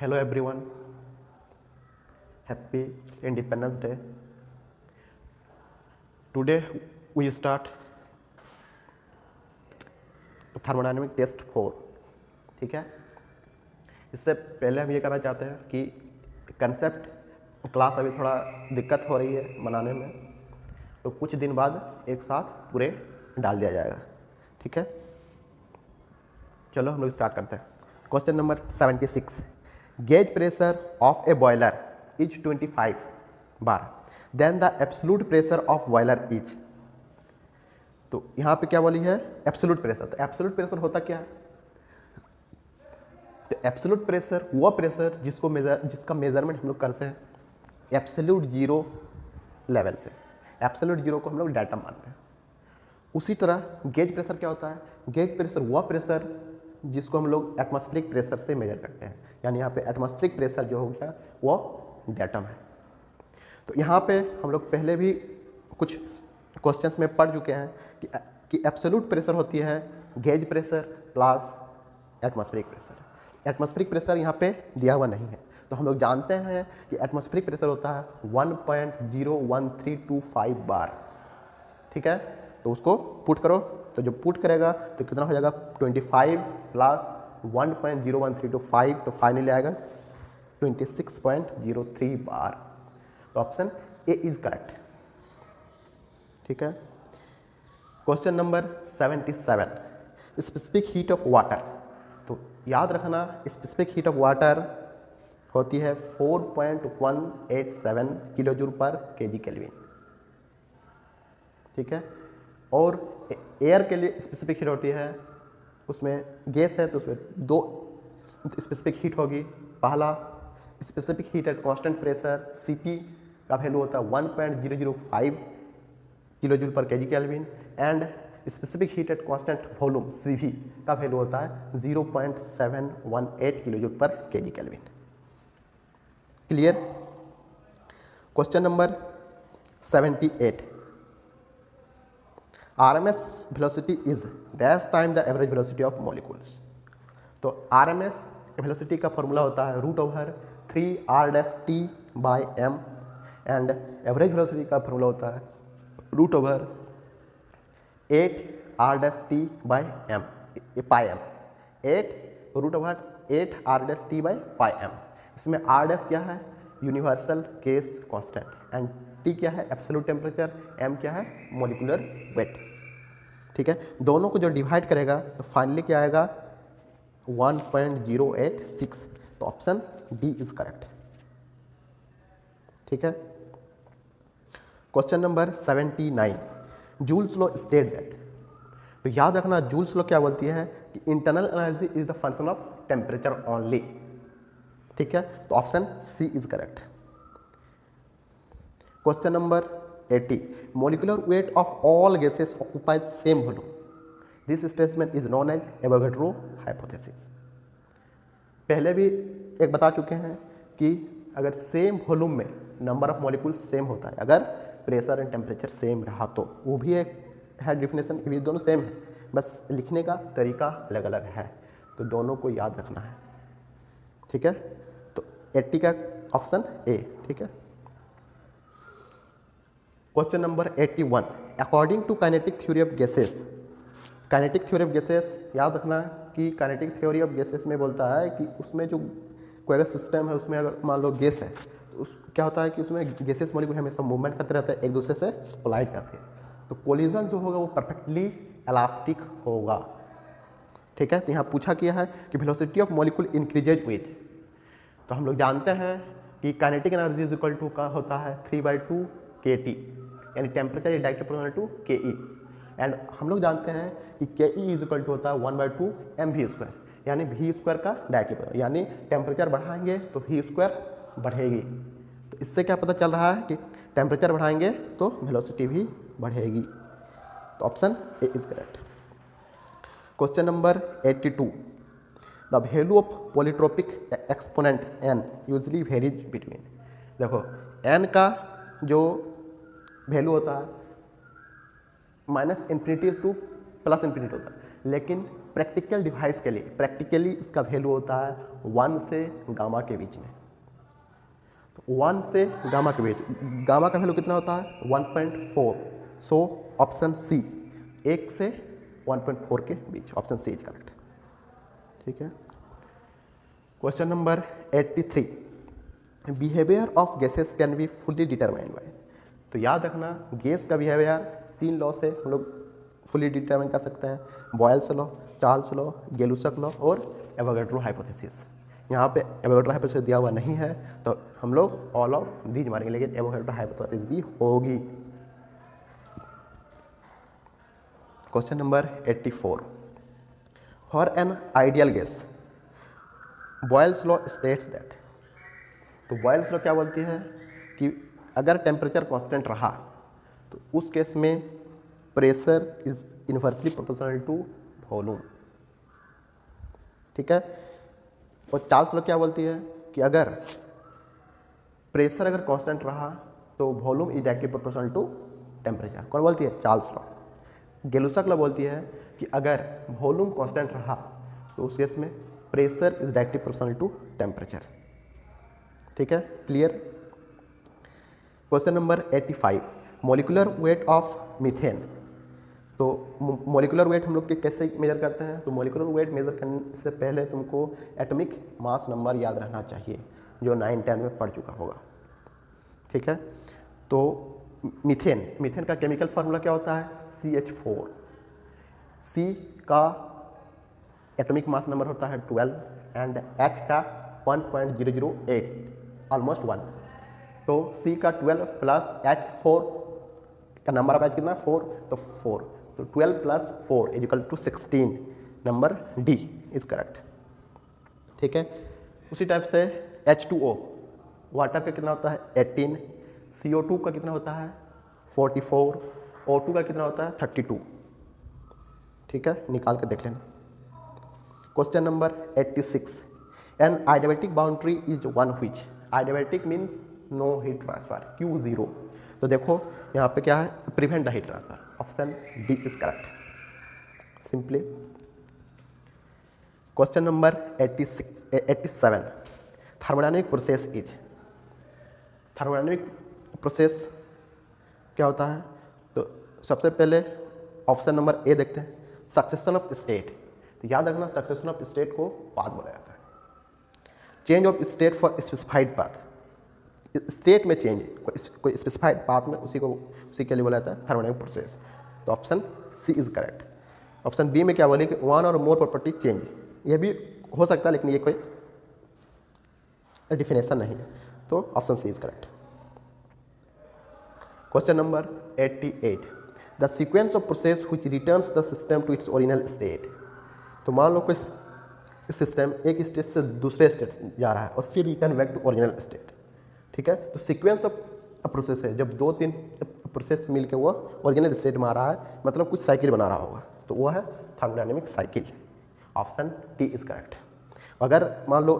Hello everyone, happy Independence Day. Today we start thermodynamic test 4. ठीक है, इससे पहले हम ये करना चाहते हैं कि कंसेप्ट क्लास अभी थोड़ा दिक्कत हो रही है बनाने में, तो कुछ दिन बाद एक साथ पूरे डाल दिया जाएगा. ठीक है, चलो हम लोग स्टार्ट करते हैं. Question number 76. Gauge pressure of a boiler is 25 bar, then the absolute pressure of boiler is. तो यहाँ पे क्या बोली है? Absolute pressure. तो एब्सोल्यूट प्रेशर होता क्या है? तो एब्सोल्यूट प्रेशर वो प्रेशर जिसका मेजरमेंट हम लोग करते हैं एब्सोल्यूट जीरो लेवल से. एब्सोल्यूट जीरो को हम लोग डाटा मानते हैं. उसी तरह गेज प्रेशर क्या होता है? गेज प्रेशर वह प्रेशर जिसको हम लोग एटमॉस्फेरिक प्रेशर से मेजर करते हैं. यानी यहाँ पे एटमॉस्फेरिक प्रेशर जो हो गया वो डेटम है. तो यहाँ पे हम लोग पहले भी कुछ क्वेश्चंस में पढ़ चुके हैं कि एब्सोल्यूट प्रेशर होती है gauge pressure plus atmospheric pressure. Atmospheric pressure यहाँ पे दिया हुआ नहीं है, तो हम लोग जानते हैं कि एटमॉस्फेरिक प्रेशर होता है 1.01325 बार. ठीक है, तो उसको पुट करो. तो जब पुट करेगा तो कितना हो जाएगा? 25 प्लस 1.01325, तो फाइनली आएगा 26.03 बार. तो ऑप्शन ए इज करेक्ट. ठीक है. Question number 77. Specific heat of water. तो याद रखना स्पेसिफिक हीट ऑफ वाटर होती है 4.187 किलो जूल पर केजी केल्विन. ठीक है, और एयर के लिए स्पेसिफिक हीट होती है, उसमें गैस है तो उसमें दो स्पेसिफिक हीट होगी. पहला specific heat at constant pressure CP का वैल्यू होता है 1.005 किलो जूल पर KG kelvin, and specific heat at constant volume CV का वैल्यू होता है 0.718 किलो जूल पर KG kelvin. Clear. Question number 78. RMS velocity is dash time the average velocity of molecules. तो RMS velocity का formula होता है √3r'(t/m) and average velocity का formula होता है √8r'(t/m) 8√8r'(t/m). इसमें r' क्या है? Universal case constant, and T क्या है? एब्सोल्यूट टेम्परेचर, M क्या है? Molecular weight. ठीक है, दोनों को जो डिवाइड करेगा तो फाइनली क्या आएगा? 1.086. तो ऑप्शन डी इज करेक्ट. ठीक है. Question number 79. Joule's law state that. तो याद रखना जूल्स लॉ क्या बोलती है कि internal energy is the function of temperature only. ठीक है, तो option C is correct. Question number 80. Molecular weight of all gases occupies same volume. This statement is known as Avogadro hypothesis. पहले भी एक बता चुके हैं कि अगर सेम वॉल्यूम में नंबर ऑफ मॉलिक्यूल सेम होता है, अगर प्रेशर एंड टेम्परेचर सेम रहा तो वो भी एक है डिफिनेशन. ये दोनों सेम है, बस लिखने का तरीका अलग अलग है, तो दोनों को याद रखना है. ठीक है, तो 80 का ऑप्शन ए. ठीक है. Question number 81. According to kinetic theory of gases. Kinetic theory of gases याद रखना कि काइनेटिक थ्योरी ऑफ गैसेस में बोलता है कि उसमें जो कोई अगर सिस्टम है उसमें अगर मान लो गैस है तो उस क्या होता है कि उसमें गैसेस मॉलिक्यूल हमेशा मूवमेंट करते रहते हैं, एक दूसरे से कोलाइड करते हैं, तो कोलिजन जो होगा वो परफेक्टली इलास्टिक होगा. ठीक है, तो यहाँ पूछा गया है कि velocity of molecule increases with. तो हम लोग जानते हैं कि kinetic energy is equal to का होता है 3/2 kT, यानी temperature is directly proportional to KE, and हम लोग जानते हैं कि KE इज इक्वल टू होता है 1/2 mv², यानी v² का डायरेक्टली प्रोपोर्शनल, यानी टेम्परेचर बढ़ाएंगे तो v² बढ़ेगी. तो इससे क्या पता चल रहा है कि टेम्परेचर बढ़ाएंगे तो वेलोसिटी भी बढ़ेगी. तो option A is correct. Question number 82. The value of polytropic exponent n usually varies between. देखो n का जो वैल्यू होता है -∞ टू +∞ होता है, लेकिन प्रैक्टिकल डिवाइस के लिए प्रैक्टिकली इसका वैल्यू होता है 1 से गामा के बीच में। तो 1 से गामा के बीच, गामा का वैल्यू कितना होता है 1.4। सो ऑप्शन सी 1 से 1.4 के बीच, ऑप्शन सी इज करेक्ट। ठीक है। Question number 83, behaviour of gases can be fully determined by. तो याद रखना गैस का बिहेवियर 3 लॉ से हम लोग फुली डिटरमाइन कर सकते हैं, Boyle's law, Charles law, Gay Lussac law और एवोगैड्रो हाइपोथेसिस। यहाँ पे एवोगैड्रो हाइपोथेसिस दिया हुआ नहीं है तो हम लोग ऑल ऑफ दीज मारेंगे, लेकिन एवोगैड्रो हाइपोथेसिस भी होगी। Question number 84, for an ideal gas Boyle's law states that. तो बॉयल्स लॉ क्या बोलती है कि अगर टेम्परेचर कांस्टेंट रहा तो उस केस में pressure is inversely proportional to volume. ठीक है। और चार्ल्स लॉ क्या बोलती है कि अगर प्रेशर अगर कांस्टेंट रहा तो volume is directly proportional to temperature. कौन बोलती है? Charles law. गैलुसक लॉ बोलती है कि अगर वॉल्यूम कांस्टेंट रहा तो उस केस में pressure is directly proportional to temperature. ठीक है, clear. Question number 85, molecular weight of methane. तो मॉलिक्यूलर वेट हम लोग के कैसे मेजर करते हैं? तो मॉलिक्यूलर वेट मेजर करने से पहले तुमको एटॉमिक मास नंबर याद रहना चाहिए, जो 9-10 में पढ़ चुका होगा। ठीक है। तो मीथेन का केमिकल फार्मूला क्या होता है? CH4। C का एटॉमिक मास नंबर होता है 12 एंड H का 1.008, ऑलमोस्ट 1। तो C का 12 प्लस H4 का नंबर ऑफ H कितना? 4, तो 4। तो 12 plus 4 is equal to 16। Number D is correct. ठीक है। उसी टाइप से H2O, वाटर का कितना होता है? 18। CO2 का कितना होता है? 44। O2 का कितना होता है? 32। ठीक है, निकाल के देख लेना। Question number 86, an adiabatic boundary is one which. Adiabatic means no heat transfer, Q0। तो देखो यहाँ पे क्या है? Prevent the heat transfer, option D is correct simply. Question number 87, thermodynamic process is. Thermodynamic process क्या होता है? तो सबसे पहले ऑप्शन नंबर ए देखते हैं, सक्सेशन ऑफ स्टेट। तो याद रखना सक्सेशन ऑफ स्टेट को पाथ बोला जाता है। Change of state for specified path, state में चेंज कोई स्पेसिफाइड पाथ में उसी के लिए बोला जाता है थर्मोडायनेमिक प्रोसेस। तो option C is correct. Option B में क्या बोले कि वन और मोर प्रॉपर्टी चेंज, ये भी हो सकता है लेकिन ये कोई डिफिनेशन नहीं है। तो option C is correct. Question number 88, the sequence of process which returns the system to its original state. तो मान लो कोई सिस्टम एक स्टेट से दूसरे स्टेट जा रहा है और फिर return back to original state. ठीक है। तो सीक्वेंस ऑफ प्रोसेस है, जब 2-3 प्रोसेस मिलकर वो ओरिजिनल स्टेट में आ रहा है, मतलब कुछ साइकिल बना रहा होगा, तो वो है thermodynamic cycle. Option D is correct. अगर मान लो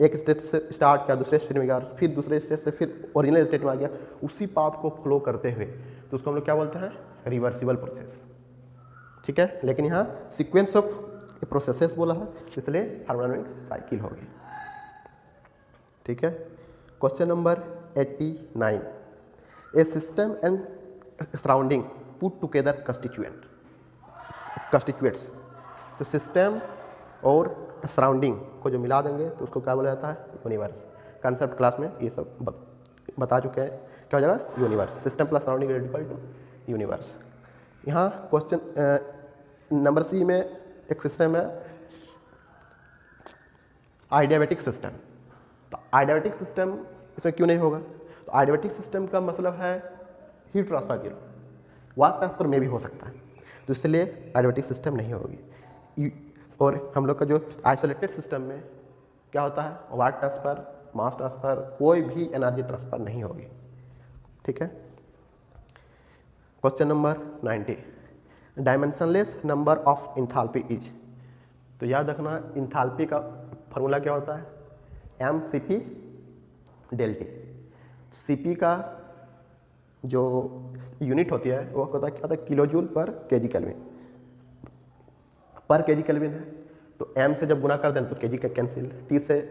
एक स्टेट से स्टार्ट किया, दूसरे स्टेट में गया, फिर दूसरे स्टेट से फिर ओरिजिनल स्टेट में आ गया, उसी पाथ को फ्लो करते हुए, तो उसको हम लोग क्या बोलते हैं? Reversible process. ठीक है। लेकिन यहाँ सीक्वेंस ऑफ प्रोसेसेस बोला है, इसलिए थर्मोडायनेमिक साइकिल होगी। ठीक है। Question number 89, A system and surrounding put together constituents. तो सिस्टम और सराउंडिंग को जो मिला देंगे तो उसको क्या बोला जाता है? यूनिवर्स। कंसेप्ट क्लास में ये सब बता चुके हैं। क्या हो जाएगा? Universe. System plus surrounding is equal to universe. यहाँ क्वेश्चन नंबर सी में एक सिस्टम है आइडियाबैटिक सिस्टम। तो आइडियाबैटिक सिस्टम इसमें क्यों नहीं होगा? तो आइडियाबैटिक सिस्टम का मतलब है heat transfer zero, work transfer में भी हो सकता है, तो इसलिए आइडियाबैटिक सिस्टम नहीं होगी। और हम लोग का जो आइसोलेटेड सिस्टम में क्या होता है? वर्क ट्रांसफर, मास ट्रांसफर, कोई भी एनर्जी ट्रांसफर नहीं होगी। ठीक है। Question number 90, dimensionless number of enthalpy is. तो याद रखना इंथाल्पी का फॉर्मूला क्या होता है? mCp ΔT। Cp का जो यूनिट होती है वो होता है क्या होता है? किलो जूल पर केजी केल्विन। पर केजी केल्विन है, तो m से जब गुना कर दें तो केजी का कैंसिल, t से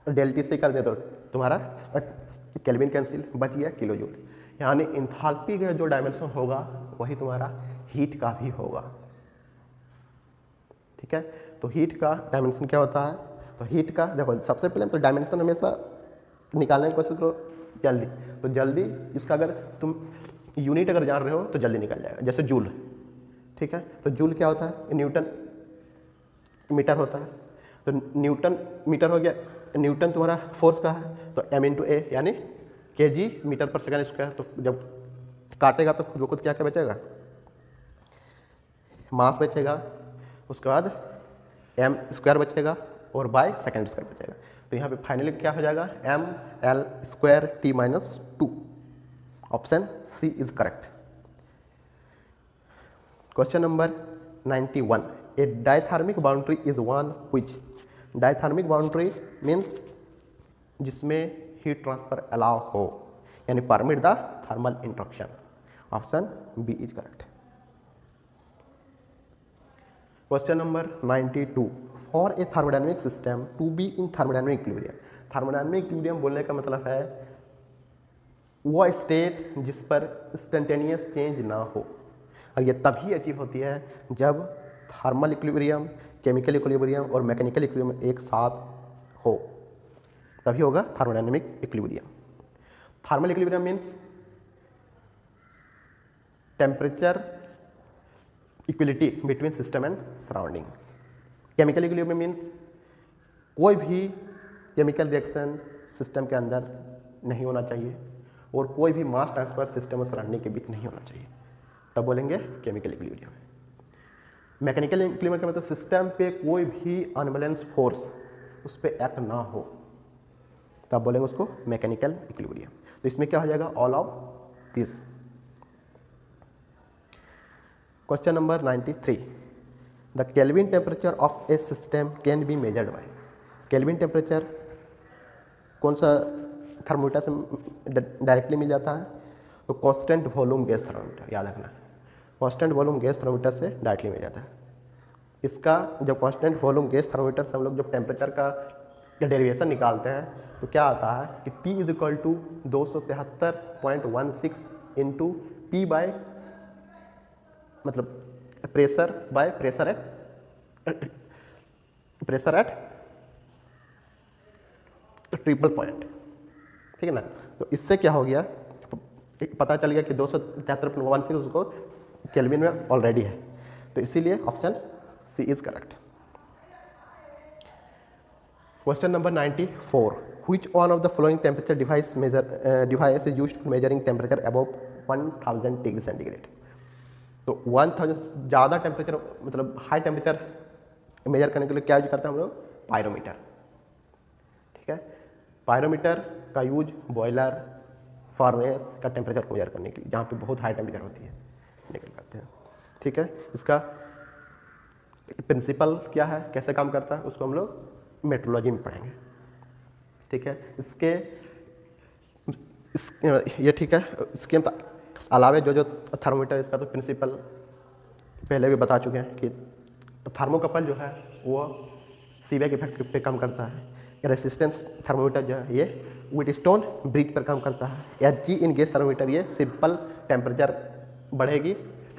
डेल टी से कर दें तो तुम्हारा केल्विन कैंसिल, बच गया किलो जूल। यानी इंथैल्पी का जो डायमेंशन होगा वही तुम्हारा हीट का भी होगा। ठीक है, तो हीट का डायमेंशन क्या होता है, तो हीट का देखो सबसे पहले तो डायमेंशन हमेशा निकालने की कोशिश करो जल्दी, तो जल्दी इसका अगर तुम यूनिट अगर जान रहे हो तो जल्दी निकल जाएगा। जैसे जूल, ठीक है, तो जूल क्या होता है, न्यूटन मीटर होता है, तो न्यूटन मीटर हो गया, न्यूटन तुम्हारा फोर्स का है, तो m इंटू ए यानी kg मीटर पर सेकंड स्क्वायर। तो जब काटेगा तो खुद ब खुद क्या क्या बचेगा, मास बचेगा, उसके बाद m स्क्वायर बचेगा और बाय सेकंड स्क्वायर बचेगा। तो यहाँ पे फाइनली क्या हो जाएगा, m l square t minus 2। Option C is correct. Question number 91, a diathermic boundary is one which. Diathermic boundary means जिसमें हीट ट्रांसफर अलाउ हो, यानी permit the thermal interaction. Option B is correct. Question number 92, for a thermodynamic system to be in thermodynamic equilibrium. Thermodynamic equilibrium बोलने का मतलब है वो state जिस पर इंस्टेंटेनियस चेंज ना हो, और ये तभी अचीव होती है जब थर्मल इक्विलिब्रियम, केमिकल इक्विलिब्रियम और मैकेनिकल इक्विलिब्रियम एक साथ हो, तभी होगा thermodynamic equilibrium. Thermal equilibrium means temperature equality between system and surrounding. Chemical equilibrium means कोई भी केमिकल रिएक्शन सिस्टम के अंदर नहीं होना चाहिए और कोई भी मास ट्रांसफर सिस्टम और सराउंडिंग के बीच नहीं होना चाहिए, तब बोलेंगे केमिकल इक्विलिब्रियम। मैकेनिकल इक्विलिब्रियम का मतलब सिस्टम पे कोई भी अनबैलेंस फोर्स उस पर एक्ट ना हो, तब बोलेंगे उसको मैकेनिकल इक्विलिब्रियम। तो इसमें क्या हो जाएगा, all of this. Question number 93, the kelvin temperature of A system can be measured by. Kelvin temperature कौन सा थर्मोमीटर से डायरेक्टली मिल जाता है, तो कांस्टेंट वॉल्यूम गैस थर्मोमीटर, याद रखना, कांस्टेंट वॉल्यूम गैस थर्मोमीटर से डायरेक्टली मिल जाता है। इसका जब कांस्टेंट वॉल्यूम गैस थर्मोमीटर से हम लोग जब टेम्परेचर का डेरिवेशन निकालते हैं तो क्या आता है कि T is equal to 273.16 into P by मतलब pressure by pressure at triple point, ठीक है ना। तो इससे क्या हो गया, पता चल गया कि 273.16 उसको केल्विन में ऑलरेडी है, तो इसीलिए option C is correct. Question number 94, which one of the following temperature device is used for measuring temperature above 1000 degree centigrade. तो 1000 ज़्यादा टेम्परेचर मतलब हाई टेम्परेचर मेजर करने के लिए क्या यूज करते हैं हम लोग, पायरोमीटर। ठीक है, पायरोमीटर का यूज बॉयलर फर्नेस का टेम्परेचर को मेजर करने के लिए, जहाँ पे बहुत हाई टेम्परेचर होती है, निकल करते हैं। ठीक है, इसका प्रिंसिपल क्या है, कैसे काम करता है, उसको हम लोग मेट्रोलॉजी में पढ़ेंगे। ठीक है, ये ठीक है, इसके अलावे जो थर्मोमीटर इसका तो प्रिंसिपल पहले भी बता चुके हैं कि थर्मोकपल जो है वो सीबेक इफेक्ट पे काम करता है। रेसिस्टेंस थर्मोमीटर जो है ये व्हीटस्टोन ब्रिज पर काम करता है। Hg इन गैस थर्मोमीटर ये सिंपल टेम्परेचर बढ़ेगी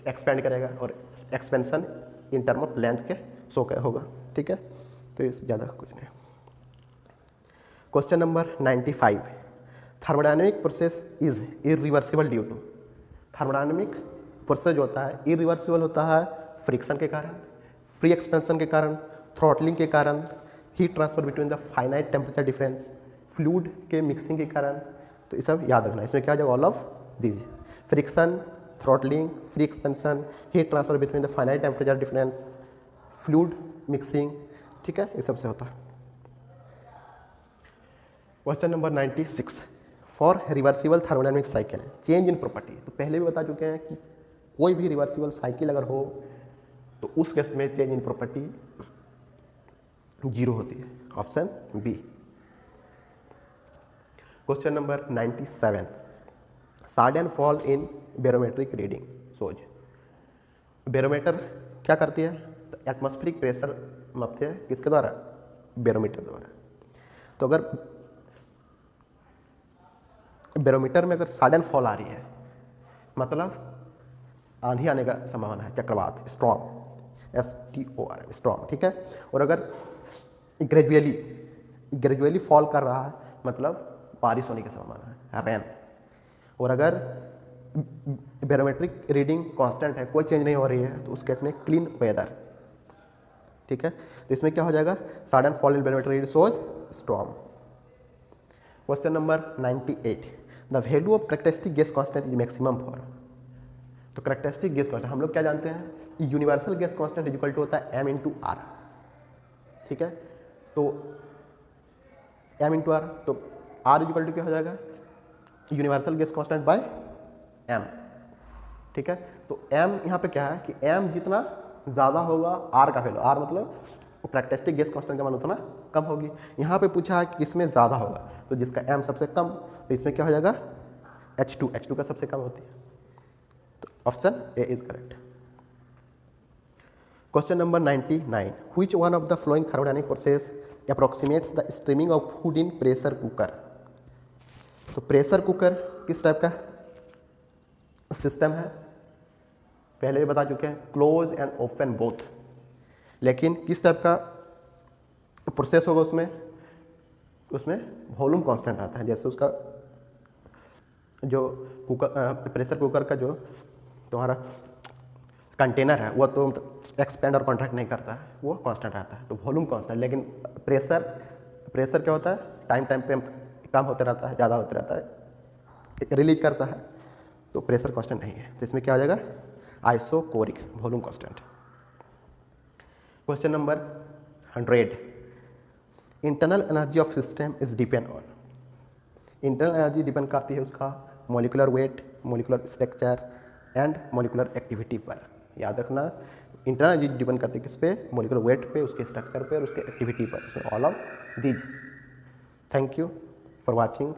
एक्सपेंड करेगा और expansion in term of length के शो होगा। ठीक है, तो इस ज़्यादा कुछ नहीं। Question number 95, thermodynamic process is irreversible due to. Thermodynamic process जो होता है इरिवर्सिबल होता है फ्रिक्शन के कारण, फ्री एक्सपेंशन के कारण, थ्रॉटलिंग के कारण, heat transfer between the finite temperature difference, fluid के मिक्सिंग के कारण। तो ये सब याद रखना, इसमें क्या हो जाएगा, all of these, friction, throttling, free expansion, heat transfer between the finite temperature difference, fluid mixing. ठीक है, ये सबसे होता है। Question number 96, for reversible thermodynamic cycle change in property. तो पहले भी बता चुके हैं कि कोई भी रिवर्सिबल साइकिल अगर हो तो उस केस में चेंज इन प्रॉपर्टी 0 होती है। Option B. क्वेश्चन नंबर 97, सार्ड and fall in barometric reading shows. Barometer क्या करती है, तो एटमॉस्फेरिक प्रेशर मापते हैं किसके द्वारा? बैरोमीटर द्वारा। तो अगर बैरोमीटर में अगर सडन फॉल आ रही है मतलब आंधी आने का संभावना है, चक्रवात, स्टॉर्म, STORM, स्टॉर्म, ठीक है। और अगर ग्रेजुअली फॉल कर रहा है मतलब बारिश होने की संभावना है, रेन। और अगर बैरोमेट्रिक रीडिंग कांस्टेंट है, कोई चेंज नहीं हो रही है, तो उस केस में क्लीन वेदर, ठीक है। तो इसमें क्या हो जाएगा? Sudden fall in barometric reading shows storm. Question number 98, the value of characteristic gas constant is maximum for. तो कैरेक्टरिस्टिक गैस कांस्टेंट हम लोग क्या जानते हैं? Universal gas constant equal to होता है m/r, ठीक है। तो m/r, तो r इक्वल टू क्या हो जाएगा? Universal gas constant by m, ठीक है। तो m यहाँ पे क्या है कि m जितना ज़्यादा होगा r का वैल्यू, r मतलब कैरेक्टरिस्टिक गैस कांस्टेंट का मान उतना कम होगी। यहाँ पे पूछा है कि किसमें ज़्यादा होगा, तो जिसका m सबसे कम, तो इसमें क्या हो जाएगा? H2 का सबसे कम होती है, तो option A is correct. Question number 99, which one of the following thermodynamic process approximates the steaming of food in pressure cooker. तो प्रेशर कुकर किस टाइप का सिस्टम है? पहले भी बता चुके हैं, क्लोज एंड ओपन बोथ। लेकिन किस टाइप का प्रोसेस होगा उसमें वॉल्यूम कांस्टेंट आता है। जैसे उसका जो कुकर, प्रेशर कुकर का जो तुम्हारा कंटेनर है वो तो एक्सपेंड और कॉन्ट्रैक्ट नहीं करता है, वो कांस्टेंट रहता है, तो वॉल्यूम कांस्टेंट। लेकिन प्रेशर क्या होता है? टाइम पे कम होते रहता है, ज़्यादा होते रहता है, रिलीज करता है, तो प्रेशर कांस्टेंट नहीं है। तो इसमें क्या हो जाएगा? Isochoric volume constant. Question number 100, internal energy of system is depend on. Internal energy depend करती है उसका molecular weight, molecular structure and molecular activity पर। याद रखना, इंटरनल एनर्जी डिपेंड करती है किस पे? मॉलिक्यूलर वेट पे, उसके स्ट्रक्चर पे और उसके एक्टिविटी पर। All of these. Thank you for watching.